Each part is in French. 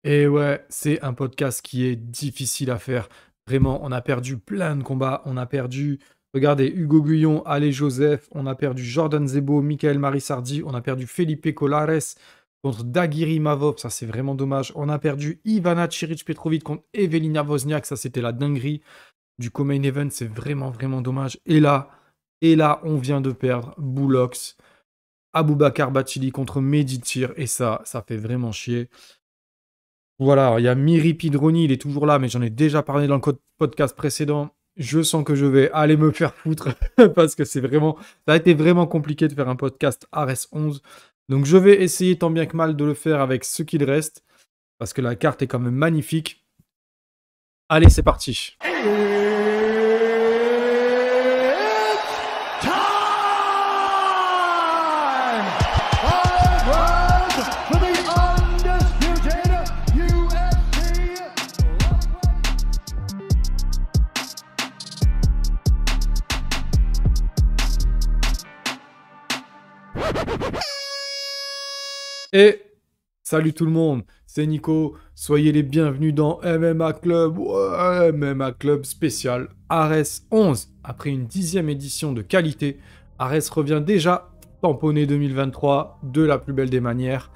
Et ouais, c'est un podcast qui est difficile à faire. Vraiment, on a perdu plein de combats. On a perdu, regardez, Hugo Guillon, Ale Joseph. On a perdu Jordan Zebo, Michael Marisardi. On a perdu Felipe Colares contre Daguiri Mavov. Ça, c'est vraiment dommage. On a perdu Ivana Ciric-Petrovic contre Evelina Wozniak. Ça, c'était la dinguerie du co-main event. C'est vraiment, vraiment dommage. Et là, on vient de perdre Boulox, Aboubakar Bathily contre Meditir. Et ça fait vraiment chier. Voilà, il y a Miri Pidroni, il est toujours là, mais j'en ai déjà parlé dans le podcast précédent. Je sens que je vais aller me faire foutre parce que ça a été vraiment compliqué de faire un podcast Ares 11. Donc je vais essayer tant bien que mal de le faire avec ce qu'il reste parce que la carte est quand même magnifique. Allez, c'est parti. Et salut tout le monde, c'est Nico, soyez les bienvenus dans MMA Club, ouais, MMA Club spécial Ares 11. Après une 10e édition de qualité, Ares revient déjà tamponné 2023 de la plus belle des manières.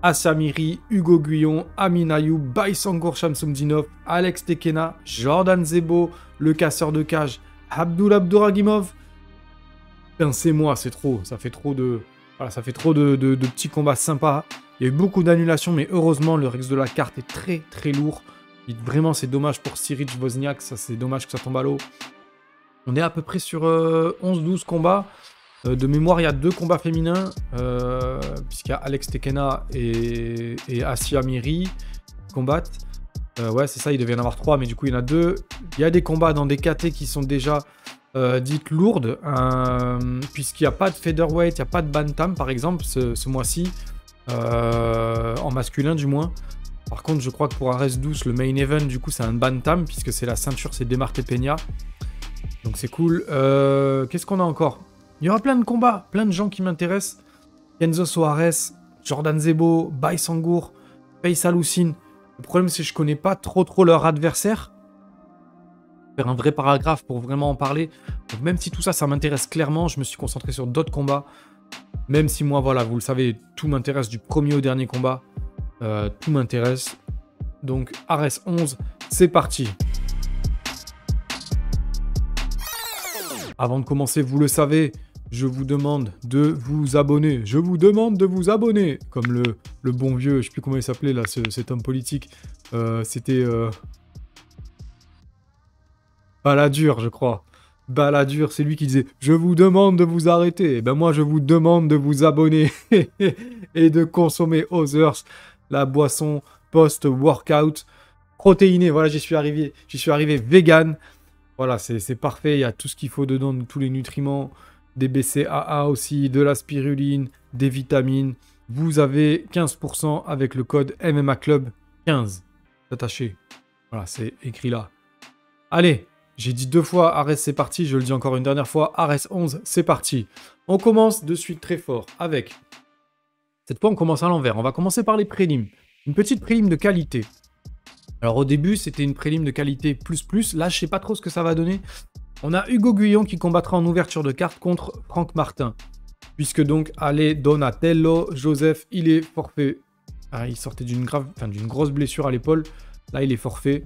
Assamiri, Hugo Guillon, Amin Ayoub, Baysangour Shamsumdinov, Alex Tekena, Jordan Zebo, le casseur de cage, Abdul Abdouragimov. Pincez-moi, c'est trop, ça fait trop de... Voilà, ça fait trop de petits combats sympas. Il y a eu beaucoup d'annulations, mais heureusement, le reste de la carte est très très lourd. Et vraiment, c'est dommage pour Ciric Wozniak. Ça, c'est dommage que ça tombe à l'eau. On est à peu près sur 11-12 combats. De mémoire, il y a 2 combats féminins. Puisqu'il y a Alex Tekena et Asia Miri qui combattent. Ouais, c'est ça, il devait y en avoir 3, mais du coup, il y en a 2. Il y a des combats dans des KT qui sont déjà... dites lourdes, puisqu'il n'y a pas de featherweight, il n'y a pas de bantam par exemple ce mois-ci, en masculin du moins. Par contre, je crois que pour Ares 12, le main event, du coup, c'est un bantam, puisque c'est la ceinture, c'est Demarque Peña. Donc c'est cool. Qu'est-ce qu'on a encore? Il y aura plein de combats, plein de gens qui m'intéressent. Kenzo Soares, Jordan Zebo, Baysangour, Faisal Hussein. Le problème, c'est que je connais pas trop leur adversaire. Faire un vrai paragraphe pour vraiment en parler. Donc même si tout ça, ça m'intéresse clairement, je me suis concentré sur d'autres combats. Même si moi, voilà, vous le savez, tout m'intéresse du premier au dernier combat. Tout m'intéresse. Donc Ares 11, c'est parti. Avant de commencer, vous le savez, je vous demande de vous abonner. Je vous demande de vous abonner. Comme le bon vieux, je sais plus comment il s'appelait là, cet homme politique. C'était... Balladur, je crois. Balladur, c'est lui qui disait « Je vous demande de vous arrêter ». Et ben moi, je vous demande de vous abonner et de consommer Others, la boisson post-workout protéinée. Voilà, j'y suis arrivé vegan. Voilà, c'est parfait. Il y a tout ce qu'il faut dedans, tous les nutriments, des BCAA aussi, de la spiruline, des vitamines. Vous avez 15% avec le code MMA Club 15. Attaché. Voilà, c'est écrit là. Allez, j'ai dit 2 fois Ares c'est parti, je le dis encore une dernière fois, Ares 11 c'est parti. On commence de suite très fort avec... Cette fois on commence à l'envers, on va commencer par les prélims. Une petite prélim de qualité. Alors au début c'était une prélim de qualité plus, là je sais pas trop ce que ça va donner. On a Hugo Guillon qui combattra en ouverture de carte contre Franck Martin. Puisque donc Ale Donatello, Joseph il est forfait. Ah, il sortait d'une grosse blessure à l'épaule, là il est forfait.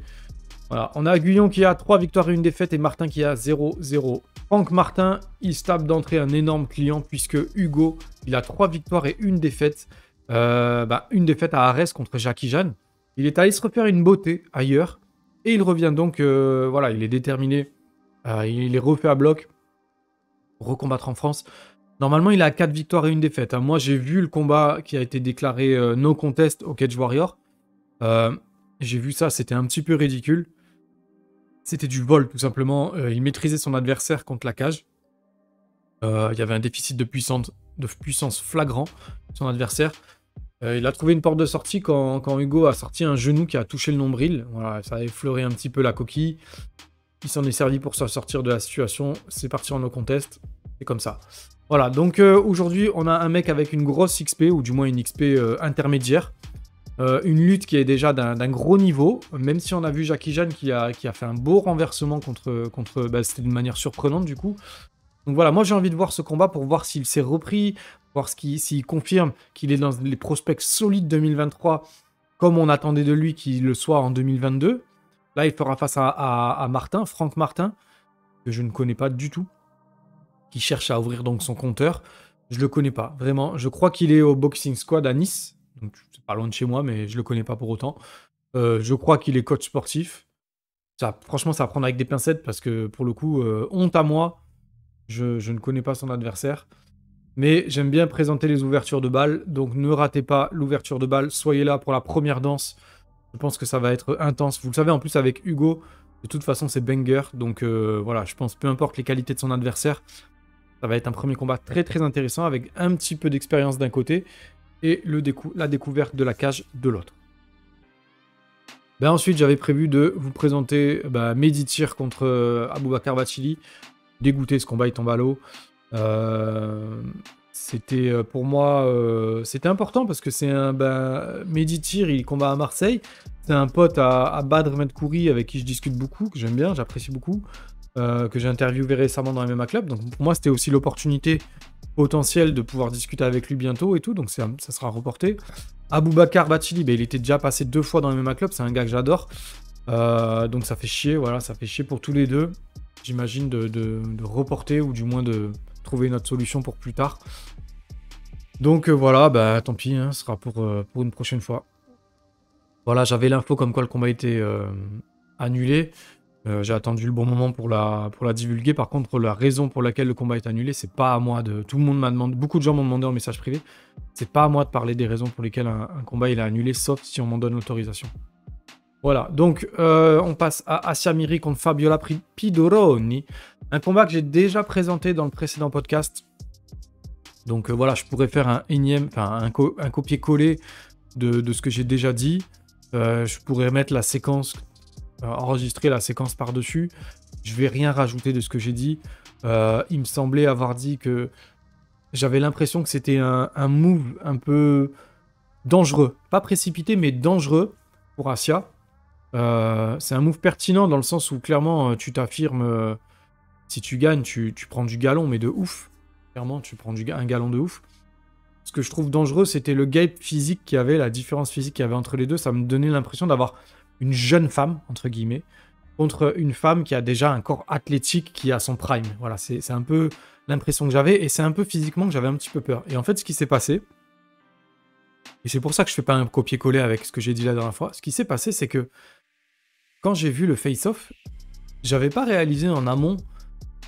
Voilà, on a Guillon qui a 3 victoires et 1 défaite et Martin qui a 0-0. Franck Martin, il se tape d'entrée un énorme client puisque Hugo, il a 3 victoires et 1 défaite. Une défaite à Ares contre Jackie Jeanne. Il est allé se refaire une beauté ailleurs et il revient donc, voilà, il est déterminé. Il est refait à bloc pour recombattre en France. Normalement, il a 4 victoires et 1 défaite. Moi, j'ai vu le combat qui a été déclaré no contest au Cage Warrior. J'ai vu ça, c'était un petit peu ridicule. C'était du vol, tout simplement. Il maîtrisait son adversaire contre la cage. Il y avait un déficit de puissance flagrant, son adversaire. Il a trouvé une porte de sortie quand Hugo a sorti un genou qui a touché le nombril. Voilà, ça a effleuré un petit peu la coquille. Il s'en est servi pour se sortir de la situation. C'est parti en no contest. C'est comme ça. Voilà, donc aujourd'hui, on a un mec avec une grosse XP, ou du moins une XP intermédiaire. Une lutte qui est déjà d'un gros niveau, même si on a vu Jackie Chan qui a fait un beau renversement contre bah, c'était d'une manière surprenante du coup. Donc voilà, moi j'ai envie de voir ce combat pour voir s'il s'est repris, voir s'il confirme qu'il est dans les prospects solides 2023, comme on attendait de lui qu'il le soit en 2022. Là, il fera face à Martin, Franck Martin, que je ne connais pas du tout, qui cherche à ouvrir donc son compteur. Je le connais pas, vraiment. Je crois qu'il est au Boxing Squad à Nice, donc c'est pas loin de chez moi, mais je le connais pas pour autant. Je crois qu'il est coach sportif. Ça, franchement, ça va prendre avec des pincettes parce que pour le coup, honte à moi. Je ne connais pas son adversaire. Mais j'aime bien présenter les ouvertures de balles. Donc ne ratez pas l'ouverture de balles. Soyez là pour la première danse. Je pense que ça va être intense. Vous le savez, en plus avec Hugo, de toute façon c'est banger. Donc voilà, je pense peu importe les qualités de son adversaire, ça va être un premier combat très très intéressant avec un petit peu d'expérience d'un côté et la découverte de la cage de l'autre. Ben ensuite, j'avais prévu de vous présenter Mehdi Tir contre Aboubakar Bachili. Dégoûté, ce combat il tombe à l'eau. C'était pour moi c'était important parce que c'est un Mehdi Tir, il combat à Marseille. C'est un pote à Badr Medkouri avec qui je discute beaucoup, que j'aime bien, j'apprécie beaucoup, que j'ai interviewé récemment dans MMA Club. Donc pour moi, c'était aussi l'opportunité potentielle de pouvoir discuter avec lui bientôt et tout. Donc ça sera reporté. Aboubakar Bachili, il était déjà passé 2 fois dans MMA Club, c'est un gars que j'adore. Donc ça fait chier, voilà, ça fait chier pour tous les deux. J'imagine de reporter ou du moins de trouver une autre solution pour plus tard. Donc voilà, tant pis, hein, ce sera pour une prochaine fois. Voilà, j'avais l'info comme quoi le combat était annulé. J'ai attendu le bon moment pour la divulguer. Par contre, la raison pour laquelle le combat est annulé, c'est pas à moi de... Tout le monde m'a demandé, beaucoup de gens m'ont demandé en message privé. C'est pas à moi de parler des raisons pour lesquelles un combat il est annulé, sauf si on m'en donne l'autorisation. Voilà, donc on passe à Asia Miri contre Fabiola Pidoroni. Un combat que j'ai déjà présenté dans le précédent podcast. Donc voilà, je pourrais faire un copier-coller de ce que j'ai déjà dit. Je pourrais mettre la séquence, enregistrer la séquence par-dessus. Je vais rien rajouter de ce que j'ai dit. Il me semblait avoir dit que j'avais l'impression que c'était un move un peu dangereux. Pas précipité, mais dangereux pour Asia. C'est un move pertinent dans le sens où clairement tu t'affirmes, si tu gagnes, tu prends du galon, mais de ouf. Clairement, tu prends un galon de ouf. Ce que je trouve dangereux, c'était le gap physique qu'il y avait, la différence physique qu'il y avait entre les deux. Ça me donnait l'impression d'avoir une jeune femme, entre guillemets, contre une femme qui a déjà un corps athlétique qui a son prime. Voilà, c'est un peu l'impression que j'avais, et c'est un peu physiquement que j'avais un petit peu peur. Et en fait, ce qui s'est passé, et c'est pour ça que je fais pas un copier-coller avec ce que j'ai dit la dernière fois, ce qui s'est passé, c'est que quand j'ai vu le face-off, j'avais pas réalisé en amont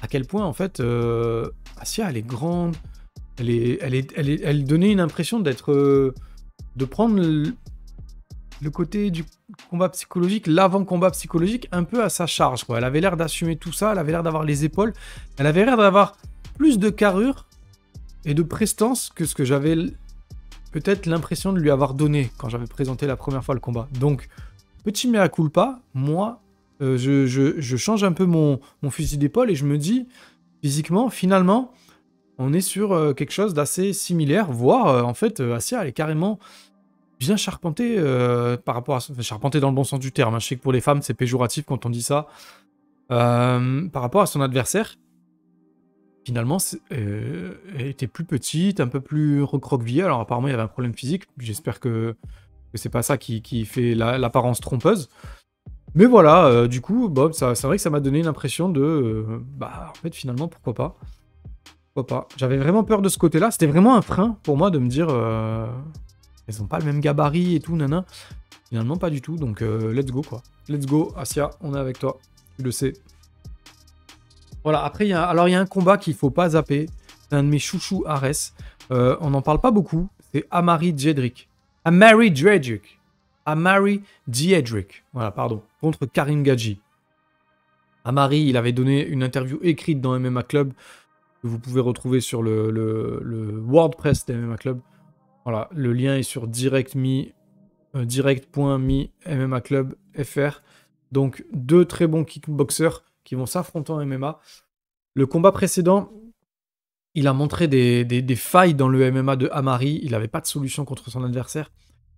à quel point, en fait, Asia, elle est grande, elle donnait une impression d'être... de prendre le côté du combat psychologique, l'avant-combat psychologique, un peu à sa charge, quoi. Elle avait l'air d'assumer tout ça, elle avait l'air d'avoir les épaules, elle avait l'air d'avoir plus de carrure et de prestance que ce que j'avais peut-être l'impression de lui avoir donné quand j'avais présenté la première fois le combat. Donc, petit mea culpa, moi, je change un peu mon fusil d'épaule et je me dis, physiquement, finalement, on est sur quelque chose d'assez similaire, voire, en fait, Asia, elle est carrément bien charpentée par rapport à... charpentée dans le bon sens du terme, hein. Je sais que pour les femmes, c'est péjoratif quand on dit ça. Par rapport à son adversaire, finalement, elle était plus petite, un peu plus recroquevillée. Alors apparemment, il y avait un problème physique. J'espère que c'est pas ça qui fait l'apparence trompeuse. Mais voilà, du coup, Bob, c'est vrai que ça m'a donné l'impression de... en fait, finalement, pourquoi pas. Pourquoi pas. J'avais vraiment peur de ce côté-là. C'était vraiment un frein pour moi de me dire... elles ont pas le même gabarit et tout, nana. Finalement, pas du tout. Donc, let's go, quoi. Let's go, Asia, on est avec toi. Tu le sais. Voilà, après, il y a un combat qu'il faut pas zapper. C'est un de mes chouchous Ares. On n'en parle pas beaucoup. C'est Amari Djedrick. Amari Djedrick. Voilà, pardon. Contre Karim Gadji. Amari, il avait donné une interview écrite dans MMA Club que vous pouvez retrouver sur le WordPress de MMA Club. Voilà, le lien est sur direct.me MMA Club FR. Donc, 2 très bons kickboxers qui vont s'affronter en MMA. Le combat précédent, il a montré des failles dans le MMA de Amari. Il n'avait pas de solution contre son adversaire.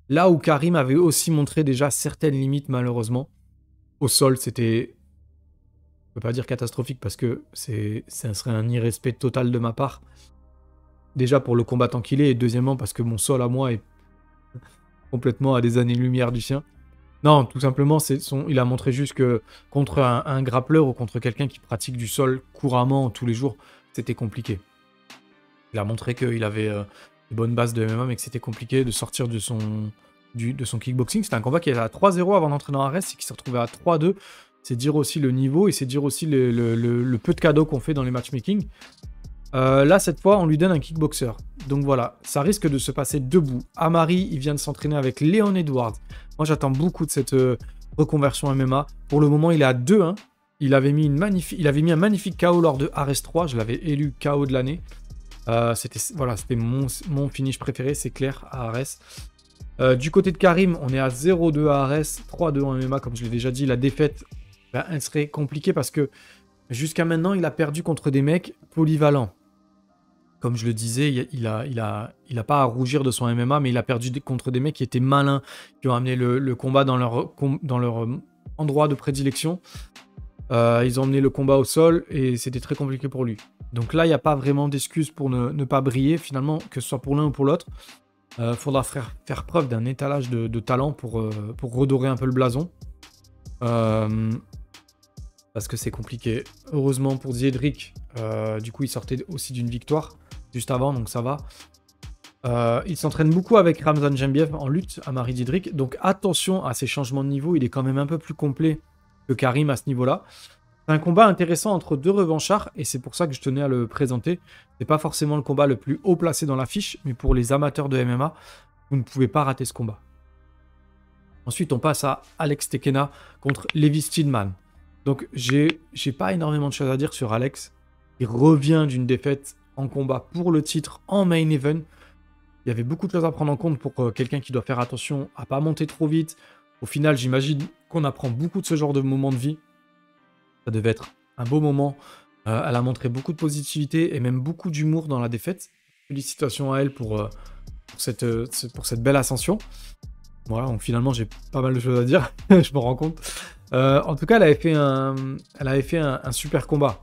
Là où Karim avait aussi montré déjà certaines limites, malheureusement. Au sol, c'était, je peux pas dire catastrophique parce que ça serait un irrespect total de ma part. Déjà pour le combattant qu'il est, et deuxièmement parce que mon sol à moi est complètement à des années-lumière du sien. Non, tout simplement, il a montré juste que contre un grappleur ou contre quelqu'un qui pratique du sol couramment tous les jours, c'était compliqué. Il a montré qu'il avait des bonnes bases de MMA, mais que c'était compliqué de sortir de son kickboxing. C'était un combat qui était à 3-0 avant d'entrer dans Ares et qui s'est retrouvé à 3-2. C'est dire aussi le niveau et c'est dire aussi le peu de cadeaux qu'on fait dans les matchmaking. Là, cette fois, on lui donne un kickboxer. Donc voilà, ça risque de se passer debout. Amari, il vient de s'entraîner avec Leon Edwards. Moi, j'attends beaucoup de cette reconversion MMA. Pour le moment, il est à 2-1. Il avait mis un magnifique KO lors de Ares 3. Je l'avais élu KO de l'année. C'était mon finish préféré, c'est clair, à Ares. Du côté de Karim, on est à 0-2 à Ares, 3-2 en MMA, comme je l'ai déjà dit. La défaite, elle serait compliquée parce que jusqu'à maintenant, il a perdu contre des mecs polyvalents. Comme je le disais, il a pas à rougir de son MMA, mais il a perdu contre des mecs qui étaient malins, qui ont amené le combat dans leur endroit de prédilection. Ils ont emmené le combat au sol et c'était très compliqué pour lui. Donc là, il n'y a pas vraiment d'excuse pour ne pas briller, finalement, que ce soit pour l'un ou pour l'autre. Faudra faire preuve d'un étalage de talent pour redorer un peu le blason. Parce que c'est compliqué. Heureusement pour Diedrich, du coup, il sortait aussi d'une victoire juste avant, donc ça va. Il s'entraîne beaucoup avec Ramzan Jembiev en lutte, Amari Diedrich. Donc attention à ces changements de niveau, il est quand même un peu plus complet que Karim à ce niveau-là. C'est un combat intéressant entre deux revanchards et c'est pour ça que je tenais à le présenter. C'est pas forcément le combat le plus haut placé dans l'affiche, mais pour les amateurs de MMA, vous ne pouvez pas rater ce combat. Ensuite, on passe à Alex Tekena contre Levi Steedman. Donc, j'ai pas énormément de choses à dire sur Alex. Il revient d'une défaite en combat pour le titre en main event. Il y avait beaucoup de choses à prendre en compte pour quelqu'un qui doit faire attention à pas monter trop vite. Au final, j'imagine qu'on apprend beaucoup de ce genre de moments de vie. Ça devait être un beau moment. Elle a montré beaucoup de positivité et même beaucoup d'humour dans la défaite. Félicitations à elle pour cette belle ascension. Voilà, donc finalement, j'ai pas mal de choses à dire, je me rends compte. En tout cas, elle avait fait un super combat.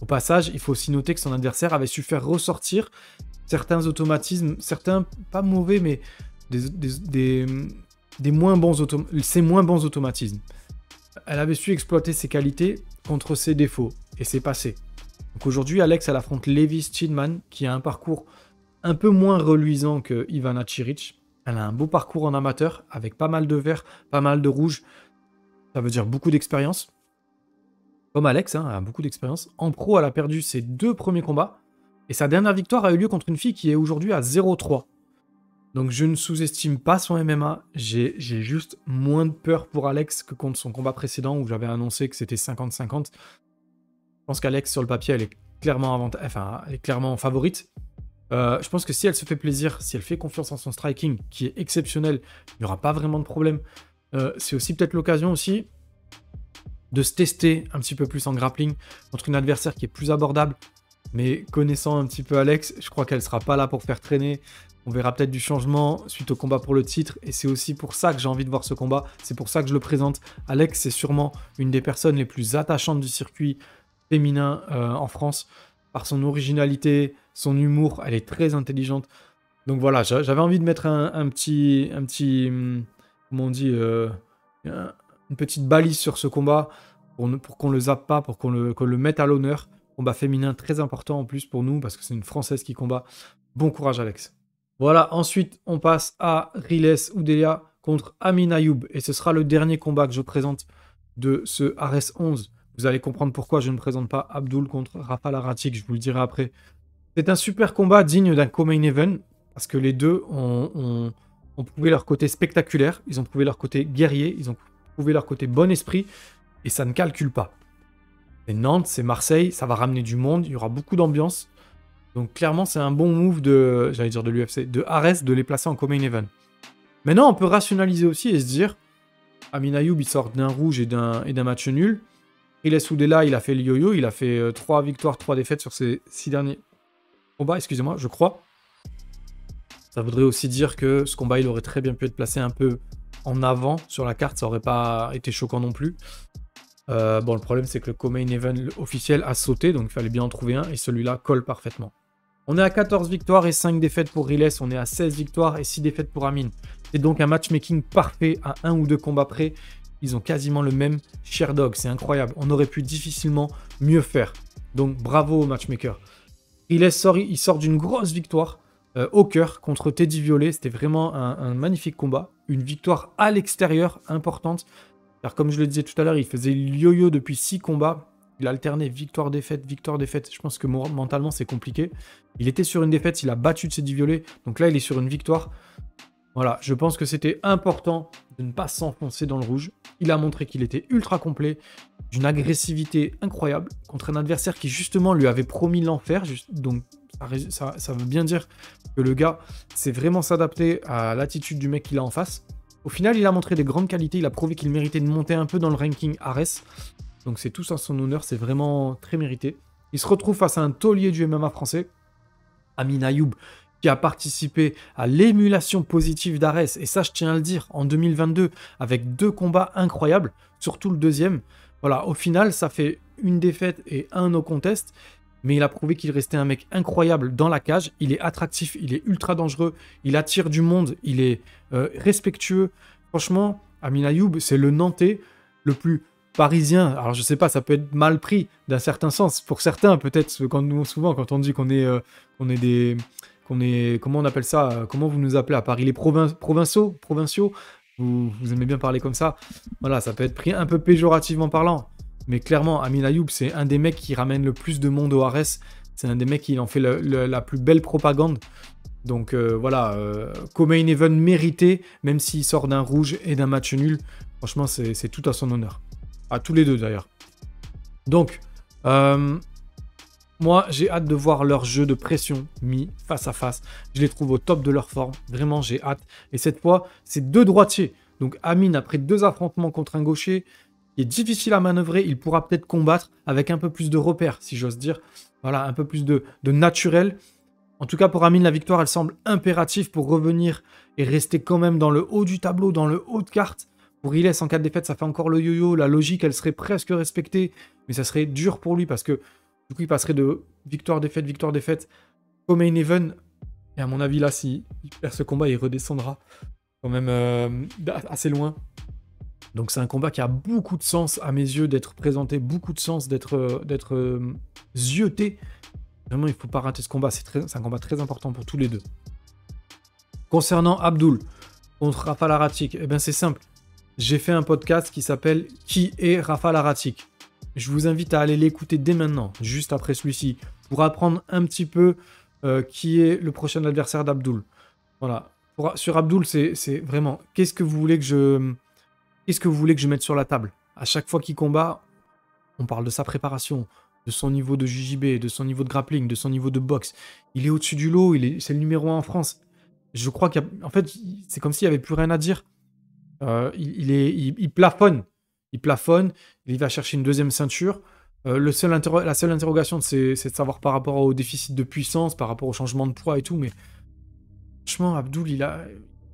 Au passage, il faut aussi noter que son adversaire avait su faire ressortir certains automatismes, certains pas mauvais, mais ses moins bons automatismes. Elle avait su exploiter ses qualités contre ses défauts, et c'est passé. Donc aujourd'hui, Alex, elle affronte Levi Steedman, qui a un parcours un peu moins reluisant que Ivana Ciric. Elle a un beau parcours en amateur, avec pas mal de vert, pas mal de rouge. Ça veut dire beaucoup d'expérience. Comme Alex, elle a beaucoup d'expérience. En pro, elle a perdu ses 2 premiers combats, et sa dernière victoire a eu lieu contre une fille qui est aujourd'hui à 0-3. Donc je ne sous-estime pas son MMA, j'ai juste moins de peur pour Alex que contre son combat précédent où j'avais annoncé que c'était 50-50. Je pense qu'Alex, sur le papier, elle est clairement favorite. Je pense que si elle se fait plaisir, si elle fait confiance en son striking, qui est exceptionnel, il n'y aura pas vraiment de problème. C'est aussi peut-être l'occasion aussi de se tester un petit peu plus en grappling contre une adversaire qui est plus abordable. Mais connaissant un petit peu Alex, je crois qu'elle ne sera pas là pour faire traîner. On verra peut-être du changement suite au combat pour le titre. Et c'est aussi pour ça que j'ai envie de voir ce combat. C'est pour ça que je le présente. Alex, c'est sûrement une des personnes les plus attachantes du circuit féminin en France. Par son originalité, son humour, elle est très intelligente. Donc voilà, j'avais envie de mettre un petit comment on dit, une petite balise sur ce combat pour qu'on le zappe pas, pour qu'on le mette à l'honneur. Combat féminin très important en plus pour nous parce que c'est une Française qui combat. Bon courage Alex. Voilà, ensuite on passe à Riles Oudelia contre Amin Ayoub et ce sera le dernier combat que je présente de ce Ares 11. Vous allez comprendre pourquoi je ne présente pas Abdul contre Rafa Laratic, je vous le dirai après. C'est un super combat digne d'un co-main event parce que les deux ont prouvé leur côté spectaculaire, ils ont prouvé leur côté guerrier, ils ont prouvé leur côté bon esprit et ça ne calcule pas. C'est Nantes, c'est Marseille, ça va ramener du monde, il y aura beaucoup d'ambiance. Donc clairement, c'est un bon move de l'UFC, de Ares, de les placer en co-main event. Maintenant, on peut rationaliser aussi et se dire, Amin Ayoub, il sort d'un rouge et d'un match nul. Riles Oudelia, il a fait le yo-yo, il a fait 3 victoires, 3 défaites sur ses 6 derniers combats, excusez-moi, je crois. Ça voudrait aussi dire que ce combat, il aurait très bien pu être placé un peu en avant sur la carte. Ça aurait pas été choquant non plus. Bon, le problème, c'est que le co-main event officiel a sauté, donc il fallait bien en trouver un, et celui-là colle parfaitement. On est à 14 victoires et 5 défaites pour Riles. On est à 16 victoires et 6 défaites pour Amine. C'est donc un matchmaking parfait à 1 ou 2 combats près. Ils ont quasiment le même Sherdog. C'est incroyable. On aurait pu difficilement mieux faire. Donc bravo au matchmaker. Riles il sort d'une grosse victoire au cœur contre Teddy Violet. C'était vraiment un magnifique combat. Une victoire à l'extérieur importante. Car comme je le disais tout à l'heure, il faisait le yo-yo depuis 6 combats. Il alternait victoire-défaite, victoire-défaite. Je pense que mentalement, c'est compliqué. Il était sur une défaite, il a battu Teddy Violet. Donc là, il est sur une victoire. Voilà, je pense que c'était important de ne pas s'enfoncer dans le rouge. Il a montré qu'il était ultra complet, d'une agressivité incroyable, contre un adversaire qui justement lui avait promis l'enfer. Donc ça veut bien dire que le gars sait vraiment s'adapter à l'attitude du mec qu'il a en face. Au final, il a montré des grandes qualités, il a prouvé qu'il méritait de monter un peu dans le ranking Ares. Donc c'est tout à son honneur, c'est vraiment très mérité. Il se retrouve face à un taulier du MMA français, Amine Ayoub, qui a participé à l'émulation positive d'Ares. Et ça, je tiens à le dire, en 2022, avec 2 combats incroyables, surtout le deuxième. Voilà, au final, ça fait une défaite et un no contest. Mais il a prouvé qu'il restait un mec incroyable dans la cage. Il est attractif, il est ultra dangereux, il attire du monde, il est respectueux. Franchement, Amine Ayoub, c'est le Nantais le plus parisien. Alors je sais pas, ça peut être mal pris d'un certain sens. Pour certains, peut-être, souvent quand on dit qu'on est comment on appelle ça, comment vous nous appelez à Paris, les provinciaux, vous aimez bien parler comme ça. Voilà, ça peut être pris un peu péjorativement parlant. Mais clairement, Amine Ayoub, c'est un des mecs qui ramène le plus de monde au Ares. C'est un des mecs qui en fait la plus belle propagande. Donc voilà, co-main event mérité, même s'il sort d'un rouge et d'un match nul. Franchement, c'est tout à son honneur. À tous les deux d'ailleurs. Donc, moi, j'ai hâte de voir leur jeu de pression mis face à face. Je les trouve au top de leur forme. Vraiment, j'ai hâte. Et cette fois, c'est 2 droitiers. Donc Amine, après 2 affrontements contre un gaucher, qui est difficile à manœuvrer, il pourra peut-être combattre avec un peu plus de repères, si j'ose dire. Voilà, un peu plus de naturel. En tout cas, pour Amine, la victoire, elle semble impérative pour revenir et rester quand même dans le haut du tableau, dans le haut de carte. Pour Riles, en cas de défaite, ça fait encore le yo-yo. La logique, elle serait presque respectée, mais ça serait dur pour lui parce que du coup, il passerait de victoire-défaite au main event. Et à mon avis, là, s'il perd ce combat, il redescendra quand même assez loin. Donc c'est un combat qui a beaucoup de sens à mes yeux d'être présenté, beaucoup de sens d'être zioté. Vraiment, il ne faut pas rater ce combat. C'est un combat très important pour tous les deux. Concernant Abdul contre Rafal Haratic, eh bien c'est simple. J'ai fait un podcast qui s'appelle « Qui est Rafal Haratic ?» Je vous invite à aller l'écouter dès maintenant, juste après celui-ci, pour apprendre un petit peu qui est le prochain adversaire d'Abdul. Voilà. Sur Abdul, c'est vraiment... Qu'est-ce que vous voulez que je mette sur la table? À chaque fois qu'il combat, on parle de sa préparation, de son niveau de JJB, de son niveau de grappling, de son niveau de boxe. Il est au-dessus du lot, c'est le numéro 1 en France. Je crois qu'en fait, c'est comme s'il n'y avait plus rien à dire. Il plafonne. Il plafonne, il va chercher une deuxième ceinture. La seule interrogation, c'est de savoir par rapport au déficit de puissance, par rapport au changement de poids et tout. Mais franchement, Abdul,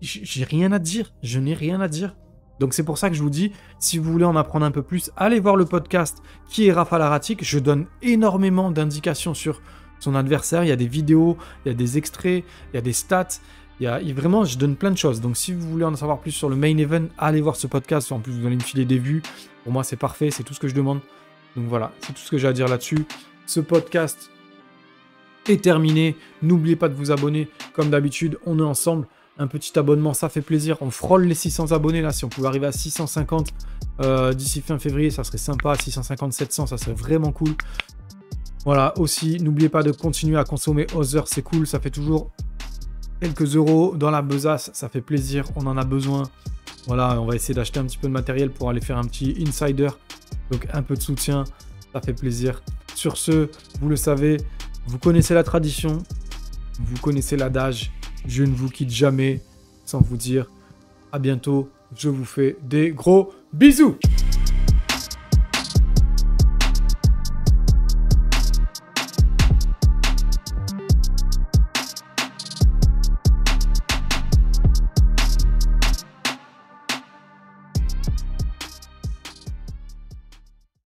j'ai rien à dire. Je n'ai rien à dire. Donc c'est pour ça que je vous dis, si vous voulez en apprendre un peu plus, allez voir le podcast Qui est Rafal Haratic. Je donne énormément d'indications sur son adversaire. Il y a des vidéos, il y a des extraits, il y a des stats. Vraiment, je donne plein de choses. Donc si vous voulez en savoir plus sur le main event, allez voir ce podcast. En plus, vous allez me filer des vues. Pour moi, c'est parfait. C'est tout ce que je demande. Donc voilà, c'est tout ce que j'ai à dire là-dessus. Ce podcast est terminé. N'oubliez pas de vous abonner. Comme d'habitude, on est ensemble. Un petit abonnement, ça fait plaisir. On frôle les 600 abonnés là. Si on pouvait arriver à 650 d'ici fin février, ça serait sympa. 650, 700, ça serait vraiment cool. Voilà, aussi, n'oubliez pas de continuer à consommer Other, c'est cool. Ça fait toujours quelques euros dans la besace. Ça fait plaisir, on en a besoin. Voilà, on va essayer d'acheter un petit peu de matériel pour aller faire un petit insider. Donc un peu de soutien, ça fait plaisir. Sur ce, vous le savez, vous connaissez la tradition, vous connaissez l'adage. Je ne vous quitte jamais sans vous dire à bientôt. Je vous fais des gros bisous.